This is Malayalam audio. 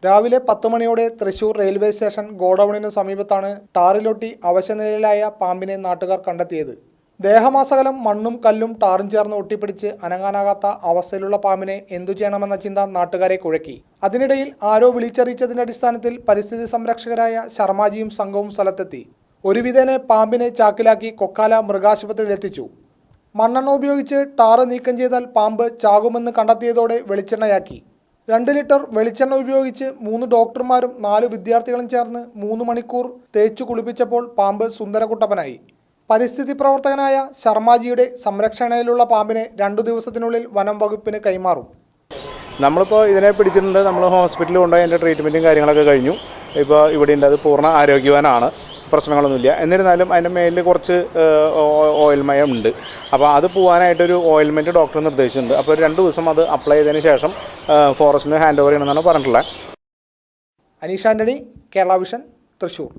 രാവിലെ 10 മണിയോടെ തൃശൂർ റെയിൽവേ സ്റ്റേഷൻ ഗോഡൌണിനു സമീപത്താണ് ടാറിലൊട്ടി അവശനിലയിലായ പാമ്പിനെ നാട്ടുകാർ കണ്ടെത്തിയത്. ദേഹമാസകലം മണ്ണും കല്ലും ടാറും ചേർന്ന് ഒട്ടിപ്പിടിച്ച് അനങ്ങാനാകാത്ത അവസ്ഥയിലുള്ള പാമ്പിനെ എന്തു ചെയ്യണമെന്ന ചിന്ത നാട്ടുകാരെ കുഴക്കി. അതിനിടയിൽ ആരോ വിളിച്ചറിയിച്ചതിന്റെ അടിസ്ഥാനത്തിൽ പരിസ്ഥിതി സംരക്ഷകരായ ശർമാജിയും സംഘവും സ്ഥലത്തെത്തി. ഒരുവിധേനെ പാമ്പിനെ ചാക്കിലാക്കി കൊക്കാല മൃഗാശുപത്രിയിൽ എത്തിച്ചു. മണ്ണെണ്ണ ഉപയോഗിച്ച് ടാറ് നീക്കം ചെയ്താൽ പാമ്പ് ചാകുമെന്ന് കണ്ടെത്തിയതോടെ വെളിച്ചെണ്ണയാക്കി. 2 ലിറ്റർ വെളിച്ചെണ്ണ ഉപയോഗിച്ച് 3 ഡോക്ടർമാരും 4 വിദ്യാർത്ഥികളും ചേർന്ന് 3 മണിക്കൂർ തേച്ചു കുളിപ്പിച്ചപ്പോൾ പാമ്പ് സുന്ദരകുട്ടപ്പനായി. പരിസ്ഥിതി പ്രവർത്തകനായ ശർമാജിയുടെ സംരക്ഷണയിലുള്ള പാമ്പിനെ 2 ദിവസത്തിനുള്ളിൽ വനം വകുപ്പിന് കൈമാറും. നമ്മളിപ്പോൾ ഇതിനെ പിടിച്ചിട്ടുണ്ട്. നമ്മൾ ഹോസ്പിറ്റലിൽ കൊണ്ടുപോയി അതിൻ്റെ ട്രീറ്റ്മെൻറ്റും കാര്യങ്ങളൊക്കെ കഴിഞ്ഞു. ഇപ്പോൾ ഇവിടെ ഉണ്ട്, അത് പൂർണ്ണ ആരോഗ്യവാനാണ്, പ്രശ്നങ്ങളൊന്നുമില്ല. എന്നിരുന്നാലും അതിൻ്റെ മേലിൽ കുറച്ച് ഓയിൽമയം ഉണ്ട്. അപ്പോൾ അത് പോകാനായിട്ടൊരു ഓയിൽമെൻറ്റ് ഡോക്ടർ നിർദ്ദേശിച്ചിട്ടുണ്ട്. അപ്പോൾ 2 ദിവസം അത് അപ്ലൈ ചെയ്തതിന് ശേഷം ഫോറസ്റ്റിന് ഹാൻഡ് ഓവർ ചെയ്യണമെന്നാണ് പറഞ്ഞിട്ടുള്ളത്. അനീഷ് ആൻ്റണി, കേരള വിഷൻ, തൃശ്ശൂർ.